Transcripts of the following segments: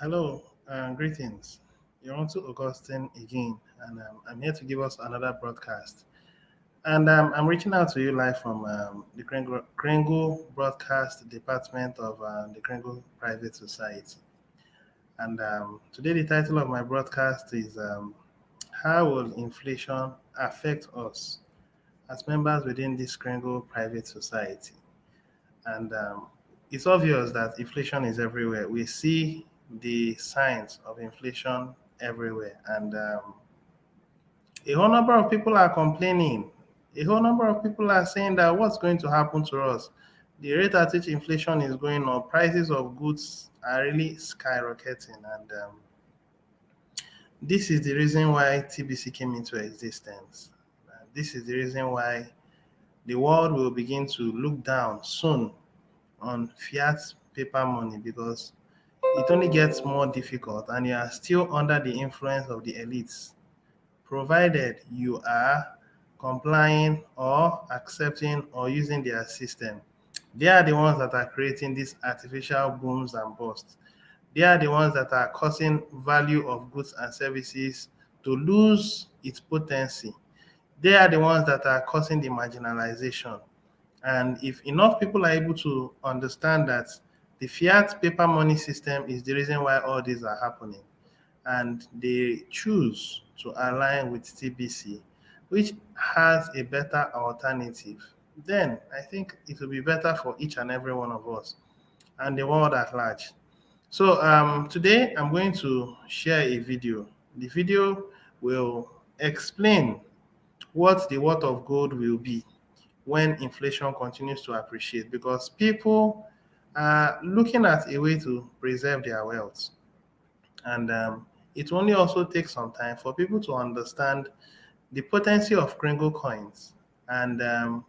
Hello, greetings. You're on to Augustine again, and I'm here to give us another broadcast. And I'm reaching out to you live from the Kringle Broadcast Department of the Kringle Private Society. And today, the title of my broadcast is How Will Inflation Affect Us as Members within this Kringle Private Society? And it's obvious that inflation is everywhere. We see the signs of inflation everywhere. And a whole number of people are complaining. A whole number of people are saying that what's going to happen to us? The rate at which inflation is going up, prices of goods are really skyrocketing. And this is the reason why TBC came into existence. This is the reason why the world will begin to look down soon on fiat paper money because it only gets more difficult and you are still under the influence of the elites, provided you are complying or accepting or using their system. They are the ones that are creating these artificial booms and busts. They are the ones that are causing value of goods and services to lose its potency. They are the ones that are causing the marginalization. And if enough people are able to understand that the fiat paper money system is the reason why all these are happening, and they choose to align with TBC, which has a better alternative, then I think it will be better for each and every one of us and the world at large. So today I'm going to share a video. The video will explain what the worth of gold will be when inflation continues to appreciate because people are looking at a way to preserve their wealth. And it only also takes some time for people to understand the potency of Kringle coins and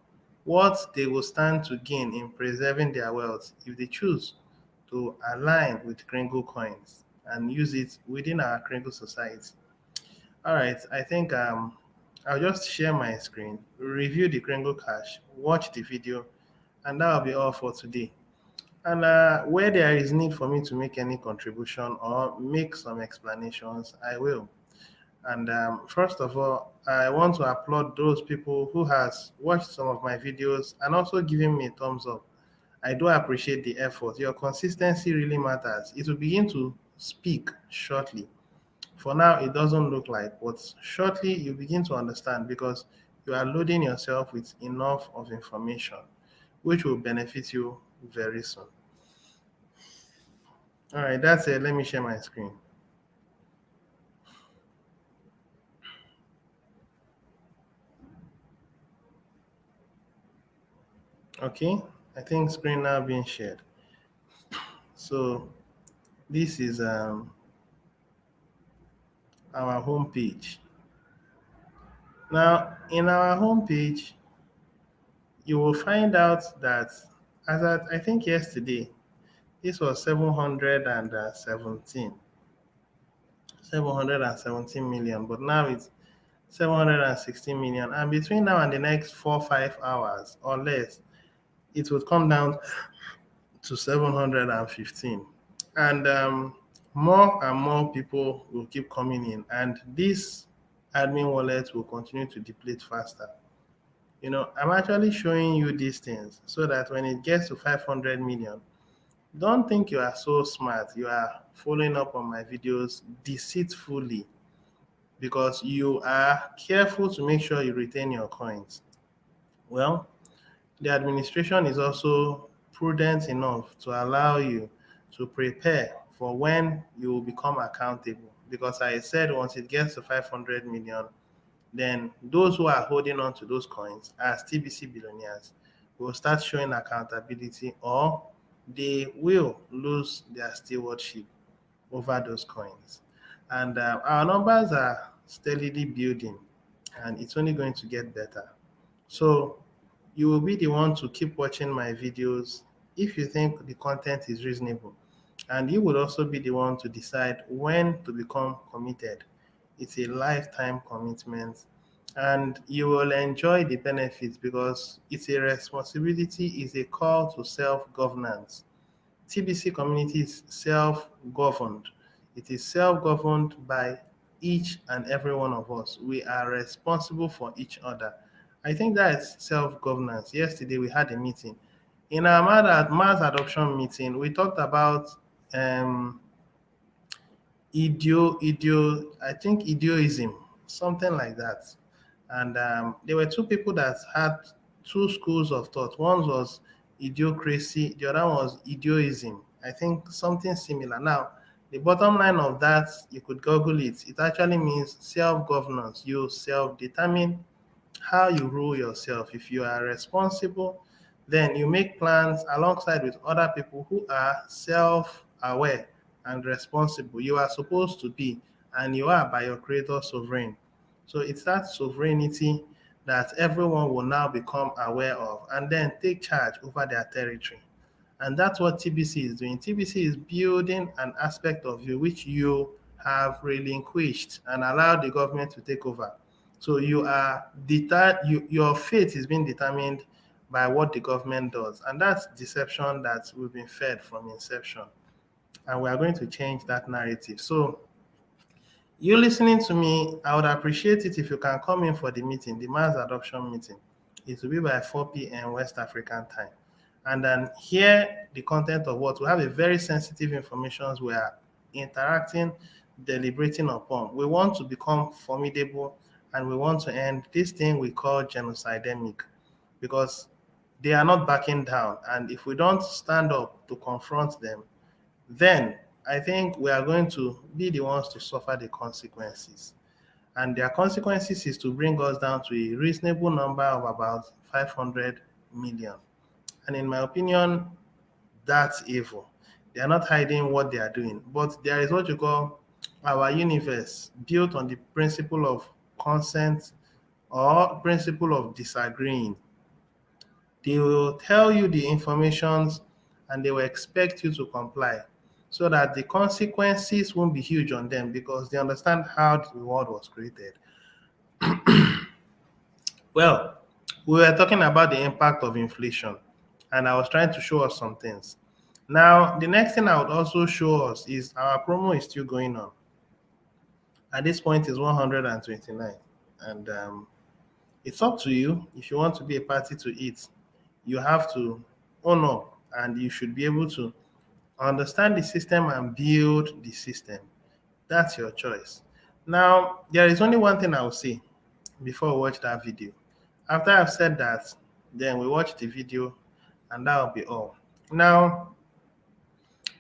what they will stand to gain in preserving their wealth if they choose to align with Kringle coins and use it within our Kringle society. All right, I think I'll just share my screen, review the Kringle cash, watch the video, and that will be all for today. And where there is need for me to make any contribution or make some explanations, I will. And first of all, I want to applaud those people who has watched some of my videos and also giving me a thumbs up. I do appreciate the effort. Your consistency really matters. It will begin to speak shortly. For now, it doesn't look like, but shortly you begin to understand because you are loading yourself with enough of information, which will benefit you very soon. All right, that's it. Let me share my screen. Okay, I think screen now being shared. So this is our home page. Now, in our home page, you will find out that as at, I think yesterday, this was 717 million, but now it's 716 million. And between now and the next 4 5 hours or less, it would come down to 715. And more and more people will keep coming in, and this admin wallet will continue to deplete faster. I'm actually showing you these things so that when it gets to 500 million, don't think you are so smart. You are following up on my videos deceitfully because you are careful to make sure you retain your coins. Well, the administration is also prudent enough to allow you to prepare for when you will become accountable. Because I said once it gets to 500 million, then those who are holding on to those coins as TBC billionaires will start showing accountability or they will lose their stewardship over those coins. And our numbers are steadily building and it's only going to get better. So you will be the one to keep watching my videos if you think the content is reasonable. And you would also be the one to decide when to become committed. It's a lifetime commitment and you will enjoy the benefits because it's a responsibility, it's a call to self governance. TBC community is self governed. It is self-governed by each and every one of us. We are responsible for each other. I think that is self-governance. Yesterday we had a meeting. In our mass adoption meeting, we talked about um, I think idioism, something like that. And there were two people that had two schools of thought. One was idiocracy, the other was idioism. I think something similar. Now, the bottom line of that, you could Google it. It actually means self-governance. You self-determine how you rule yourself. If you are responsible, then you make plans alongside with other people who are self-aware and responsible. You are supposed to be, and you are by your creator sovereign. So it's that sovereignty that everyone will now become aware of and then take charge over their territory. And that's what TBC is doing. TBC is building an aspect of you which you have relinquished and allowed the government to take over. So your fate is being determined by what the government does. And that's deception that we've been fed from inception. And we are going to change that narrative. So you listening to me, I would appreciate it if you can come in for the meeting, the mass adoption meeting. It will be by 4 p.m. West African time. And then hear the content of what we have a very sensitive information we are interacting, deliberating upon. We want to become formidable and we want to end this thing we call genocidemic because they are not backing down. And if we don't stand up to confront them, then I think we are going to be the ones to suffer the consequences. And their consequences is to bring us down to a reasonable number of about 500 million. And in my opinion, that's evil. They are not hiding what they are doing. But there is what you call our universe built on the principle of consent or principle of disagreeing. They will tell you the informations and they will expect you to comply so that the consequences won't be huge on them because they understand how the world was created. Well, we were talking about the impact of inflation, and I was trying to show us some things. Now, the next thing I would also show us is our promo is still going on. At this point, is 129, and it's up to you. If you want to be a party to it, you have to own up, and you should be able to understand the system and build the system. That's your choice. Now, there is only one thing I will say before we watch that video. After I've said that, then we watch the video and that will be all. Now,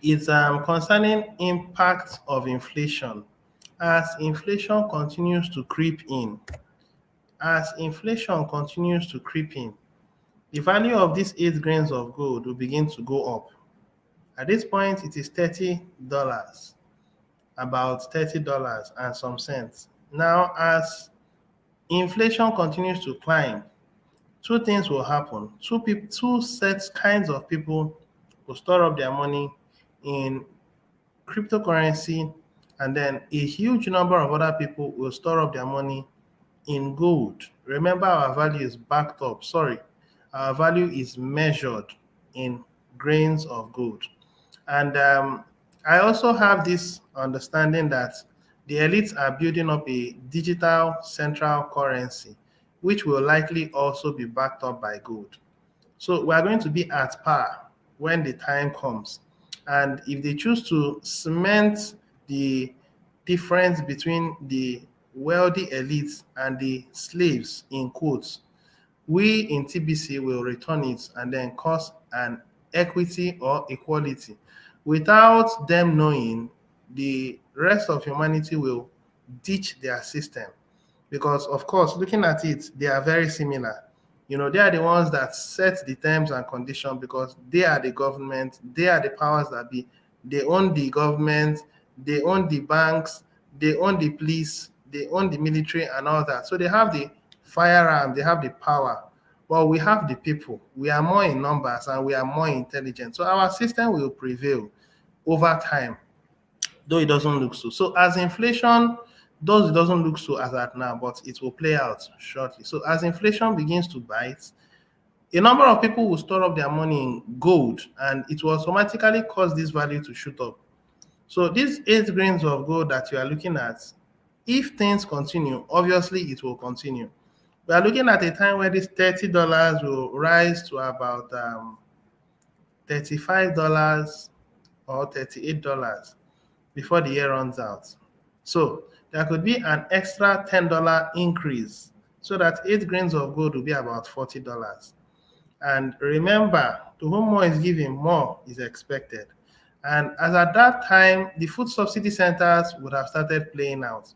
it's concerning impact of inflation. As inflation continues to creep in, the value of these 8 grains of gold will begin to go up. At this point, it is $30, about $30 and some cents. Now, as inflation continues to climb, two things will happen. Two kinds of people will store up their money in cryptocurrency, and then a huge number of other people will store up their money in gold. Remember, our value is backed up. Our value is measured in grains of gold. And I also have this understanding that the elites are building up a digital central currency, which will likely also be backed up by gold. So we are going to be at par when the time comes. And if they choose to cement the difference between the wealthy elites and the slaves, in quotes, we in TBC will return it and then cause an equity or equality. Without them knowing, the rest of humanity will ditch their system because, of course, looking at it, they are very similar. They are the ones that set the terms and conditions because they are the government, they are the powers that be. They own the government, they own the banks, they own the police, they own the military and all that. So they have the firearm, they have the power. Well, we have the people. We are more in numbers and we are more intelligent. So our system will prevail over time, though it doesn't look so. So as inflation, though it doesn't look so as at now, but it will play out shortly. So as inflation begins to bite, a number of people will store up their money in gold and it will automatically cause this value to shoot up. So these 8 grains of gold that you are looking at, if things continue, obviously it will continue. We are looking at a time where this $30 will rise to about $35 or $38 before the year runs out. So there could be an extra $10 increase, so that 8 grains of gold will be about $40. And remember, to whom more is given, more is expected. And as at that time, the food subsidy centers would have started playing out.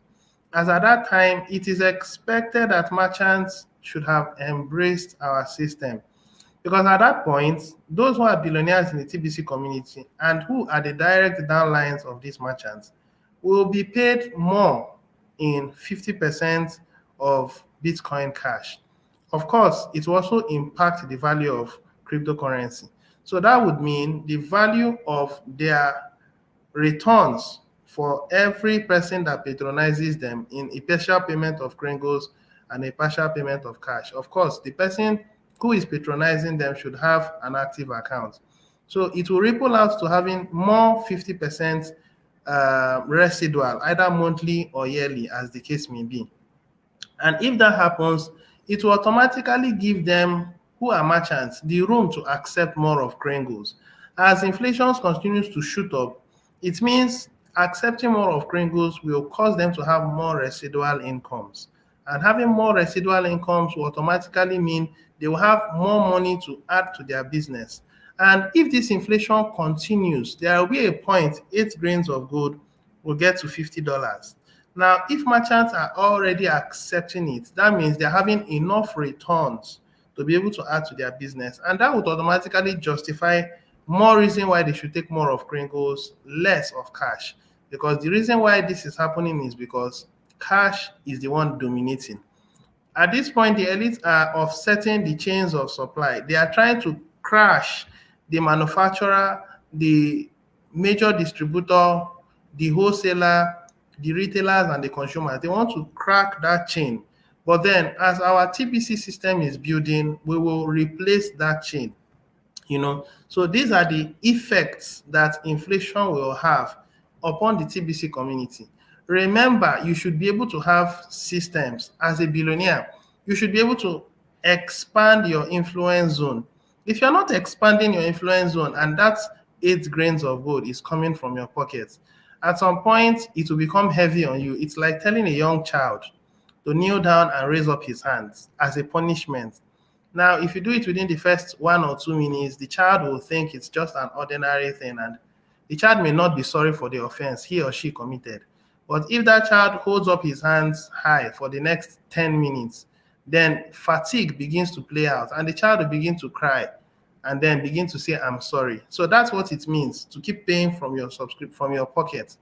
As at that time, it is expected that merchants should have embraced our system. Because at that point, those who are billionaires in the TBC community and who are the direct downlines of these merchants will be paid more in 50% of Bitcoin Cash. Of course, it will also impact the value of cryptocurrency. So that would mean the value of their returns for every person that patronizes them in a partial payment of Kringles and a partial payment of cash. Of course, the person who is patronizing them should have an active account. So it will ripple out to having more 50% residual, either monthly or yearly, as the case may be. And if that happens, it will automatically give them, who are merchants, the room to accept more of Kringles. As inflation continues to shoot up, it means accepting more of Kringles will cause them to have more residual incomes. And having more residual incomes will automatically mean they will have more money to add to their business. And if this inflation continues, there will be a point 8 grains of gold will get to $50. Now, if merchants are already accepting it, that means they're having enough returns to be able to add to their business. And that would automatically justify more reason why they should take more of Kringles, less of cash. Because the reason why this is happening is because cash is the one dominating. At this point, the elites are offsetting the chains of supply. They are trying to crash the manufacturer, the major distributor, the wholesaler, the retailers, and the consumers. They want to crack that chain. But then, as our TBC system is building, we will replace that chain. So these are the effects that inflation will have upon the TBC community. Remember, you should be able to have systems. As a billionaire, you should be able to expand your influence zone. If you're not expanding your influence zone and that 8 grains of gold is coming from your pocket, at some point it will become heavy on you. It's like telling a young child to kneel down and raise up his hands as a punishment. Now, if you do it within the first 1 or 2 minutes, the child will think it's just an ordinary thing, and the child may not be sorry for the offense he or she committed. But if that child holds up his hands high for the next 10 minutes, then fatigue begins to play out, and the child will begin to cry and then begin to say, I'm sorry. So that's what it means to keep paying from your from your pocket.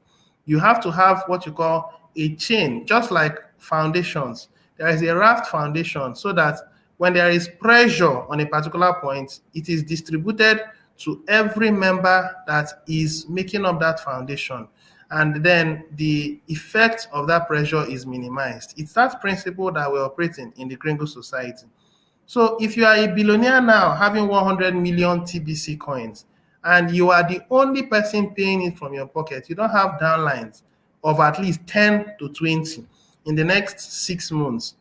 You have to have what you call a chain, just like foundations. There is a raft foundation, so that when there is pressure on a particular point, it is distributed to every member that is making up that foundation. And then the effect of that pressure is minimized. It's that principle that we're operating in the Kringle society. So if you are a billionaire now having 100 million TBC coins, and you are the only person paying it from your pocket, you don't have downlines of at least 10 to 20 in the next 6 months,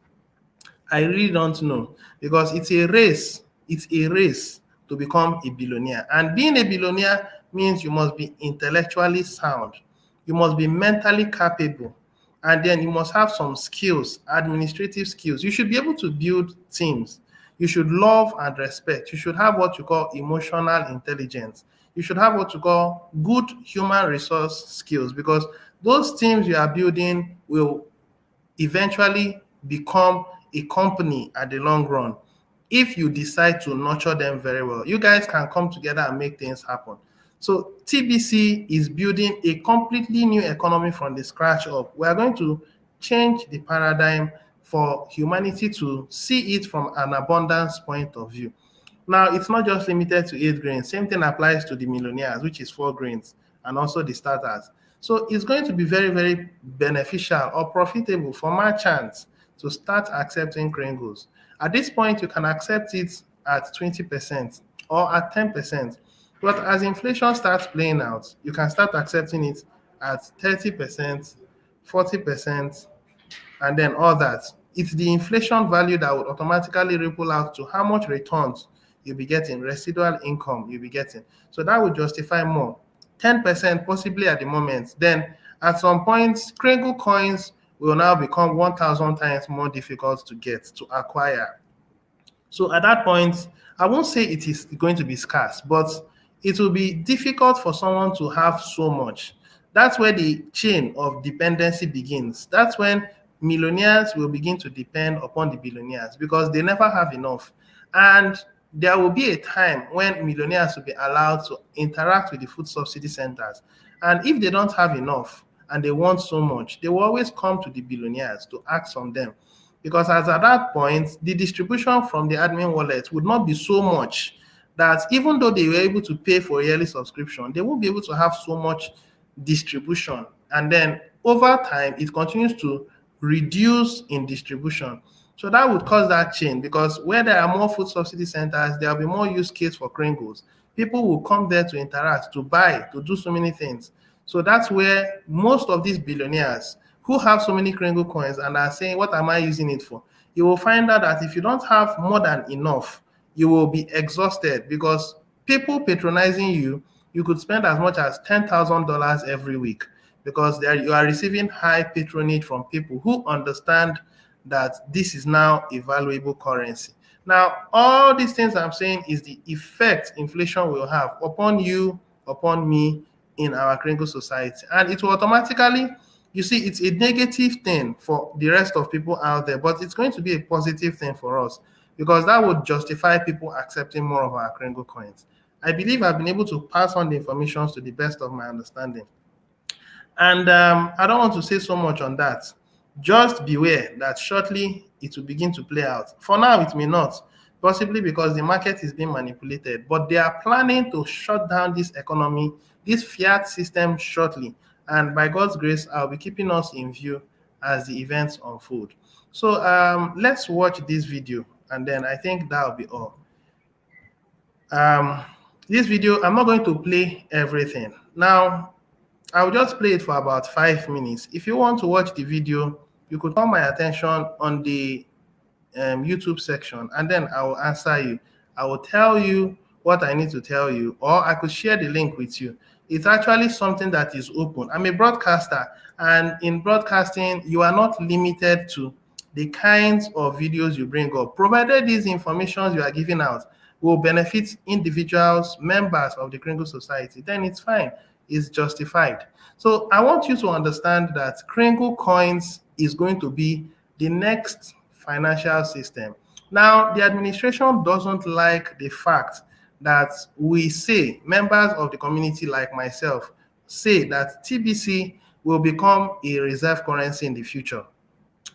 I really don't know, because it's a race. It's a race to become a billionaire. And being a billionaire means you must be intellectually sound. You must be mentally capable. And then you must have some skills, administrative skills. You should be able to build teams. You should love and respect. You should have what you call emotional intelligence. You should have what you call good human resource skills, because those teams you are building will eventually become a company at the long run if you decide to nurture them very well. You guys can come together and make things happen. So TBC is building a completely new economy from the scratch up. We are going to change the paradigm for humanity to see it from an abundance point of view. Now, it's not just limited to 8 grains. Same thing applies to the millionaires, which is 4 grains, and also the starters. So it's going to be very, very beneficial or profitable for merchants to start accepting Kringles. At this point, you can accept it at 20% or at 10%. But as inflation starts playing out, you can start accepting it at 30%, 40%, and then all that. It's the inflation value that would automatically ripple out to how much returns you'll be getting, residual income you'll be getting. So that would justify more. 10% possibly at the moment. Then at some point, Kringle coins will now become 1,000 times more difficult to get, to acquire. So at that point, I won't say it is going to be scarce, but it will be difficult for someone to have so much. That's where the chain of dependency begins. That's when millionaires will begin to depend upon the billionaires because they never have enough. And there will be a time when millionaires will be allowed to interact with the food subsidy centers. And if they don't have enough and they want so much, they will always come to the billionaires to ask from them. Because as at that point, the distribution from the admin wallet would not be so much that even though they were able to pay for a yearly subscription, they won't be able to have so much distribution. And then over time, it continues to reduce in distribution. So that would cause that chain because where there are more food subsidy centers, there will be more use case for Kringles. People will come there to interact, to buy, to do so many things. So that's where most of these billionaires who have so many Kringle coins and are saying, what am I using it for? You will find out that if you don't have more than enough, you will be exhausted because people patronizing you, you could spend as much as $10,000 every week because you are receiving high patronage from people who understand that this is now a valuable currency. Now, all these things I'm saying is the effect inflation will have upon you, upon me in our Kringle society. And it will automatically, you see, it's a negative thing for the rest of people out there, but it's going to be a positive thing for us because that would justify people accepting more of our Kringle coins. I believe I've been able to pass on the information to the best of my understanding. And I don't want to say so much on that. Just beware that shortly it will begin to play out. For now, it may not, possibly because the market is being manipulated, but they are planning to shut down this economy, this fiat system shortly. And by God's grace, I'll be keeping us in view as the events unfold. So let's watch this video, and then I think that'll be all. This video, I'm not going to play everything. Now, I'll just play it for about 5 minutes. If you want to watch the video, you could call my attention on the YouTube section, and then I will answer you. I will tell you what I need to tell you, or I could share the link with you. It's actually something that is open. I'm a broadcaster, and in broadcasting, you are not limited to the kinds of videos you bring up, provided these informations you are giving out will benefit individuals, members of the Kringle Society, then it's fine. It's justified. So I want you to understand that Kringle coins is going to be the next financial system. Now, the administration doesn't like the fact that we say, members of the community like myself, say that TBC will become a reserve currency in the future.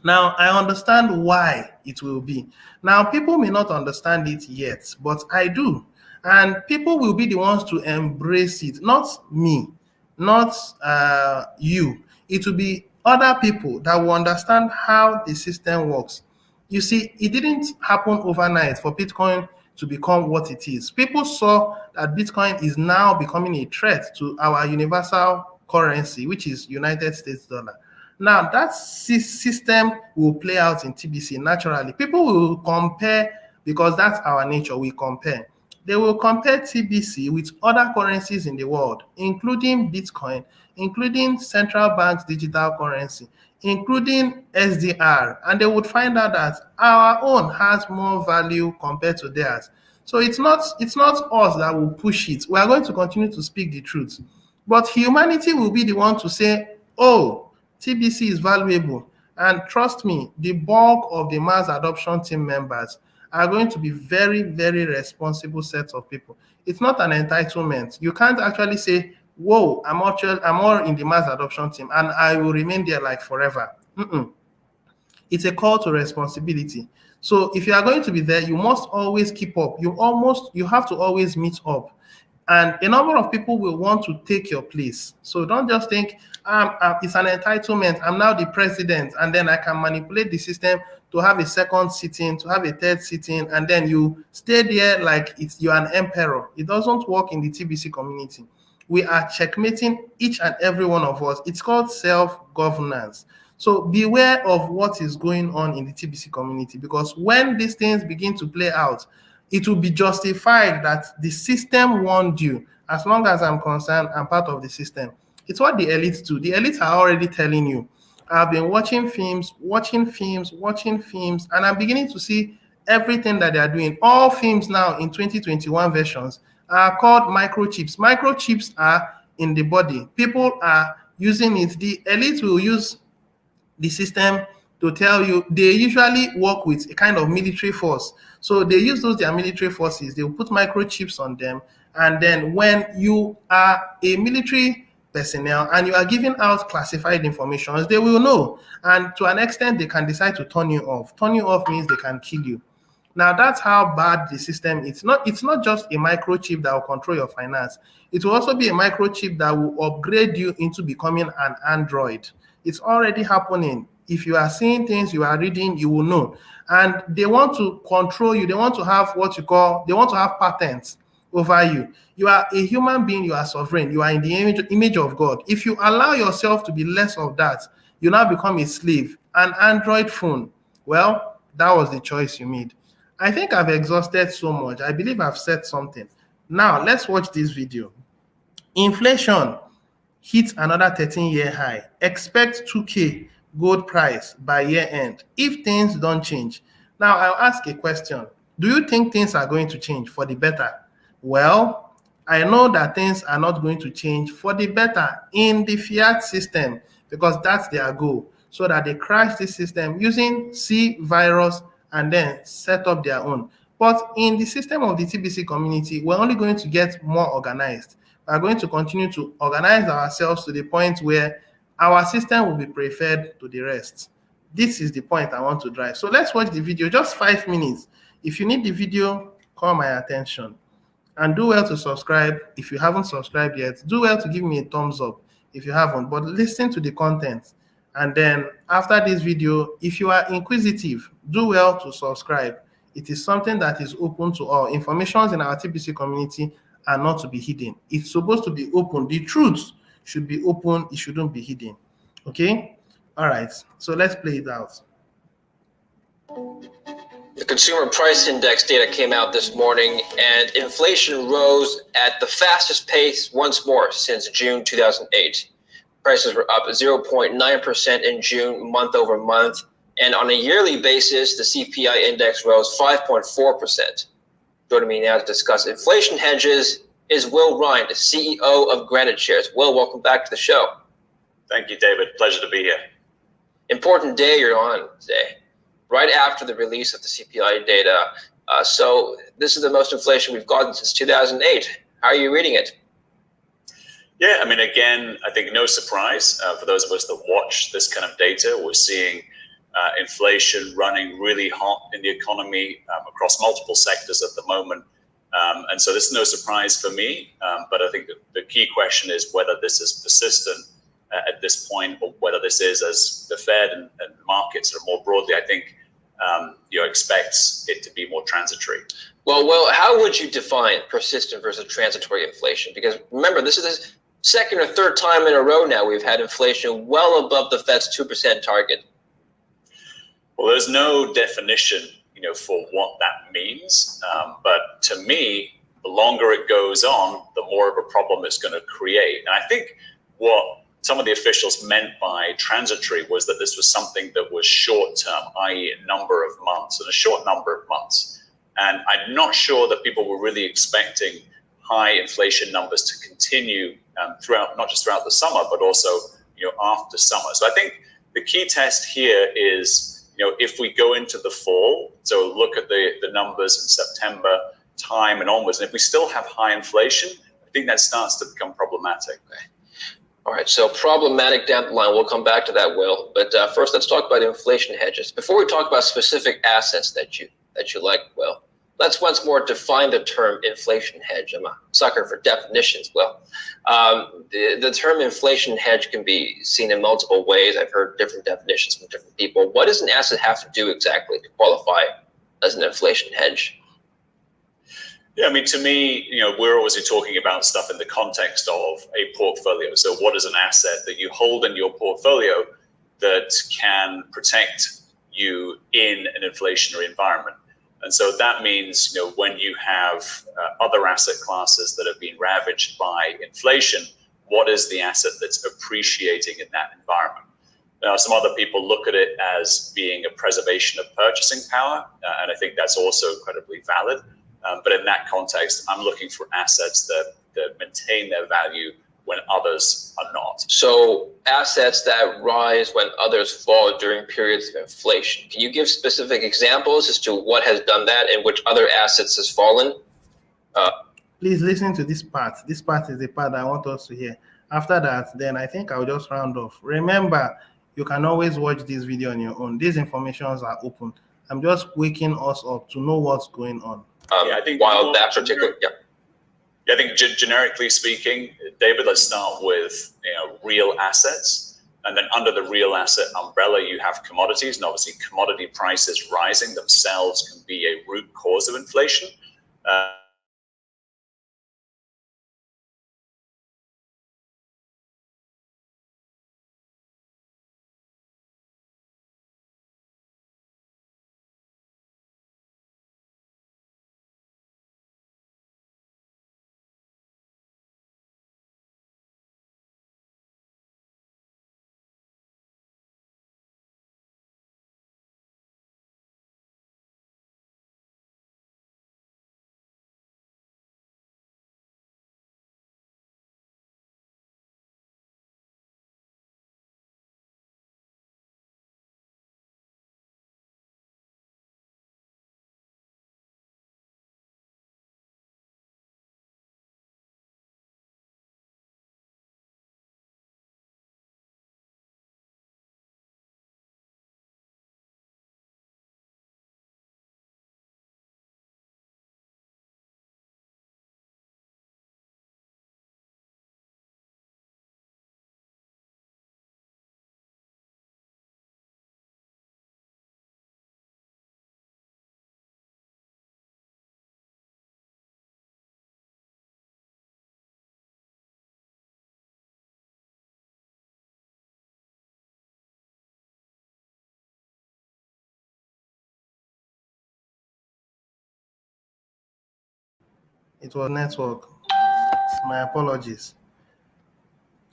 Now, I understand why it will be. Now, people may not understand it yet, but I do. And people will be the ones to embrace it, not me, not you. It will be other people that will understand how the system works. You see, it didn't happen overnight for Bitcoin to become what it is. People saw that Bitcoin is now becoming a threat to our universal currency, which is United States dollar. Now, that system will play out in TBC naturally. People will compare because that's our nature, we compare. They will compare TBC with other currencies in the world, including Bitcoin, including central bank's digital currency, including SDR, and they would find out that our own has more value compared to theirs. So it's not us that will push it. We are going to continue to speak the truth. But humanity will be the one to say, oh, TBC is valuable. And trust me, the bulk of the mass adoption team members are going to be very, very responsible sets of people. It's not an entitlement. You can't actually say, whoa, I'm more in the mass adoption team and I will remain there like forever. It's a call to responsibility. So if you are going to be there, you must always keep up. You have to always meet up. And a number of people will want to take your place. So don't just think, it's an entitlement. I'm now the president, and then I can manipulate the system to have a second sitting, to have a third sitting, and then you stay there like you're an emperor. It doesn't work in the TBC community. We are checkmating each and every one of us. It's called self-governance. So beware of what is going on in the TBC community, because when these things begin to play out, it will be justified that the system warned you. As long as I'm concerned, I'm part of the system. It's what the elites do. The elites are already telling you. I've been watching films, and I'm beginning to see everything that they are doing. All films now in 2021 versions are called microchips. Microchips are in the body. People are using it. The elites will use the system to tell you. They usually work with a kind of military force. So they use those their military forces. They will put microchips on them. And then when you are a military personnel and you are giving out classified information, they will know. And to an extent, they can decide to turn you off. Turn you off means they can kill you. Now that's how bad the system is. It's not just a microchip that will control your finance. It will also be a microchip that will upgrade you into becoming an android. It's already happening. If you are seeing things, you are reading, you will know. And they want to control you. They want to have they want to have patents over you. You are a human being, you are sovereign, you are in the image of God. If you allow yourself to be less of that, you now become a slave. An Android phone, well, that was the choice you made. I think I've exhausted so much. I believe I've said something. Now, let's watch this video. Inflation hit another 13-year high. Expect 2K gold price by year end if things don't change. Now, I'll ask a question. Do you think things are going to change for the better? Well, I know that things are not going to change for the better in the fiat system, because that's their goal, so that they crash this system using C virus and then set up their own. But in the system of the TBC community, we're only going to get more organized. We're going to continue to organize ourselves to the point where our system will be preferred to the rest. This is the point I want to drive. So let's watch the video, just 5 minutes. If you need the video, call my attention. And do well to subscribe if you haven't subscribed yet. Do well to give me a thumbs up if you haven't, but listen to the content. And then after this video, if you are inquisitive, do well to subscribe. It is something that is open to all. Informations in our TBC community are not to be hidden. It's supposed to be open. The truth should be open. It shouldn't be hidden. Okay? All right. So let's play it out. The Consumer Price Index data came out this morning, and inflation rose at the fastest pace once more since June 2008. Prices were up 0.9% in June, month over month, and on a yearly basis, the CPI index rose 5.4%. Joining me now to discuss inflation hedges is Will Rind, CEO of Granite Shares. Will, welcome back to the show. Thank you, David. Pleasure to be here. Important day you're on today, right after the release of the CPI data. So this is the most inflation we've gotten since 2008. How are you reading it? Yeah, I mean, again, I think no surprise for those of us that watch this kind of data. We're seeing inflation running really hot in the economy across multiple sectors at the moment. And so this is no surprise for me. But I think the key question is whether this is persistent at this point, or whether this is, as the Fed and markets are more broadly, I think, expects it to be more transitory. Well, how would you define persistent versus transitory inflation? Because remember, this is the second or third time in a row now we've had inflation well above the Fed's 2% target. Well, there's no definition, for what that means. But to me, the longer it goes on, the more of a problem it's going to create. And I think what some of the officials meant by transitory was that this was something that was short-term, i.e. a number of months, and a short number of months. And I'm not sure that people were really expecting high inflation numbers to continue throughout, not just throughout the summer, but also, after summer. So I think the key test here is, if we go into the fall, so look at the numbers in September time and onwards, and if we still have high inflation, I think that starts to become problematic. Okay. All right, so problematic down the line. We'll come back to that, Will. But first, let's talk about inflation hedges. Before we talk about specific assets that you like, Will, let's once more define the term inflation hedge. I'm a sucker for definitions, Will. The term inflation hedge can be seen in multiple ways. I've heard different definitions from different people. What does an asset have to do exactly to qualify as an inflation hedge? Yeah, I mean, to me, we're obviously talking about stuff in the context of a portfolio. So what is an asset that you hold in your portfolio that can protect you in an inflationary environment? And so that means, when you have other asset classes that have been ravaged by inflation, what is the asset that's appreciating in that environment? Now, some other people look at it as being a preservation of purchasing power, and I think that's also incredibly valid. But in that context, I'm looking for assets that maintain their value when others are not. So assets that rise when others fall during periods of inflation. Can you give specific examples as to what has done that and which other assets has fallen? Please listen to this part. This part is the part I want us to hear. After that, then I think I'll just round off. Remember, you can always watch this video on your own. These informations are open. I'm just waking us up to know what's going on. I think while that particular, I think generically speaking, David, let's start with real assets, and then under the real asset umbrella, you have commodities, and obviously commodity prices rising themselves can be a root cause of inflation. It was network. My apologies.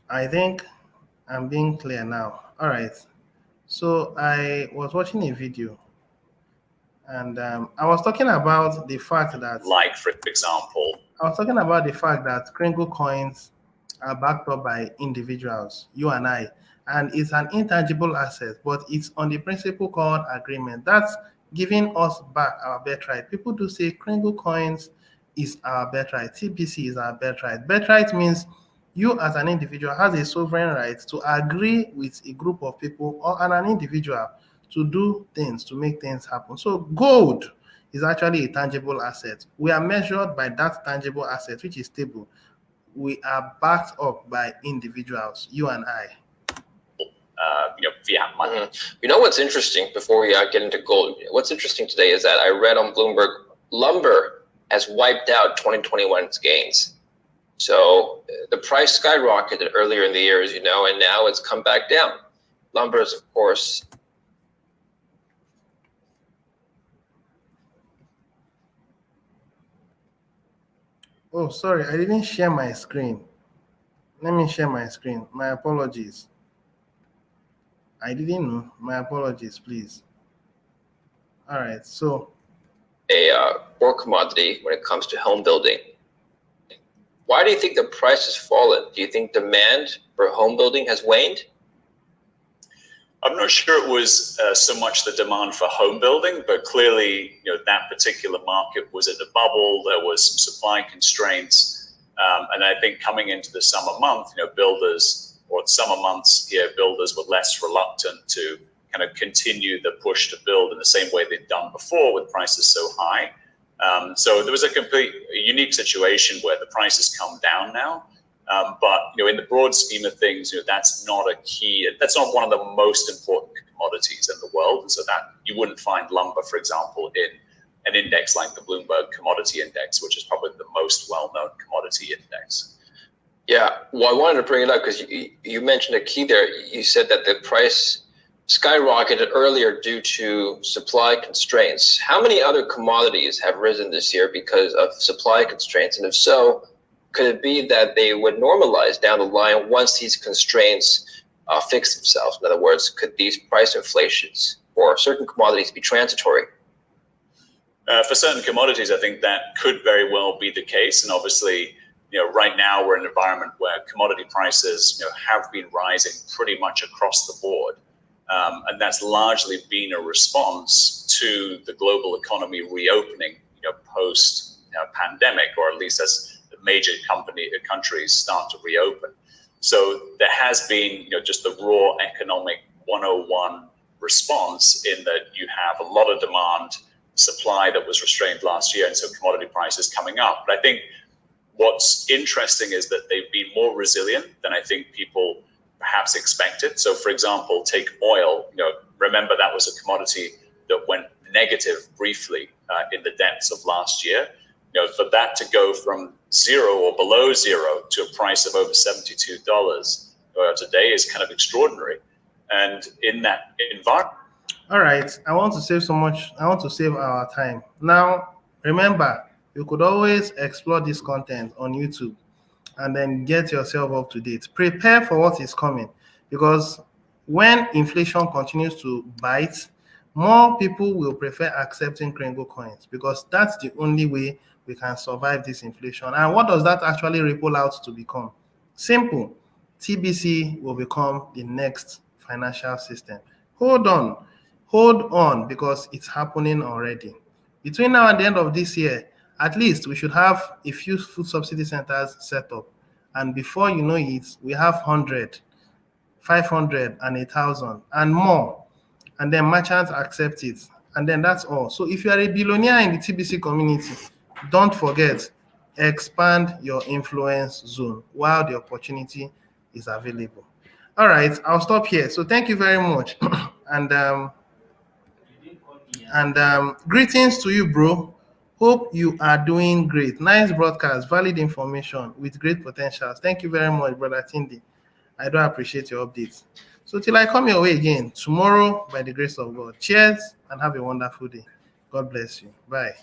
I think I'm being clear now. All right. So I was watching a video, and I was talking about the fact that, Like, for example, Kringle coins are backed up by individuals, you and I, and it's an intangible asset, but it's on the principle called agreement. That's giving us back our birthright. People do say Kringle coins is our birthright, TBC is our birthright. Birthright means you as an individual has a sovereign right to agree with a group of people or an individual to do things, to make things happen. So gold is actually a tangible asset. We are measured by that tangible asset, which is stable. We are backed up by individuals, you and I. fiat money. Mm-hmm. You know what's interesting, before we get into gold, what's interesting today is that I read on Bloomberg, lumber has wiped out 2021's gains. So the price skyrocketed earlier in the year, as you know, and now it's come back down. Lumber is, of course, Oh, sorry, I didn't share my screen. Let me share my screen. My apologies. I didn't know. My apologies, please. All right, so a core commodity when it comes to home building. Why do you think the price has fallen? Do you think demand for home building has waned? I'm not sure it was so much the demand for home building, but clearly, that particular market was in a bubble. There was some supply constraints, and I think coming into the summer month, builders were less reluctant to kind of continue the push to build in the same way they'd done before with prices so high. So there was a unique situation where the prices come down now. But in the broad scheme of things, that's not one of the most important commodities in the world, and so that you wouldn't find lumber, for example, in an index like the Bloomberg Commodity Index, which is probably the most well-known commodity index. Yeah, well, I wanted to bring it up because you mentioned a key there. You said that the price skyrocketed earlier due to supply constraints. How many other commodities have risen this year because of supply constraints? And if so, could it be that they would normalize down the line once these constraints fix themselves? In other words, could these price inflations for certain commodities be transitory? For certain commodities, I think that could very well be the case. And obviously, right now we're in an environment where commodity prices, have been rising pretty much across the board. And that's largely been a response to the global economy reopening, post pandemic, or at least as the major countries start to reopen. So there has been, just the raw economic 101 response in that you have a lot of demand, supply that was restrained last year, and so commodity prices coming up. But I think what's interesting is that they've been more resilient than I think people perhaps expected. So, for example, take oil. Remember that was a commodity that went negative briefly in the depths of last year. For that to go from zero or below zero to a price of over $72 today is kind of extraordinary. And in that environment. All right, I want to save our time. Now, remember, you could always explore this content on YouTube and then get yourself up to date. Prepare for what is coming, because when inflation continues to bite, more people will prefer accepting Kringle coins, because that's the only way we can survive this inflation. And what does that actually ripple out to become? Simple. TBC will become the next financial system. Hold on, because it's happening already. Between now and the end of this year, at least we should have a few food subsidy centers set up. And before you know it, we have 100, 500, and 1,000 and more. And then merchants accept it. And then that's all. So if you are a billionaire in the TBC community, don't forget, expand your influence zone while the opportunity is available. All right, I'll stop here. So thank you very much. and greetings to you, bro. Hope you are doing great. Nice broadcast, valid information with great potentials. Thank you very much, brother Tindi. I do appreciate your updates. So till I come your way again tomorrow, by the grace of God. Cheers and have a wonderful day. God bless you. Bye.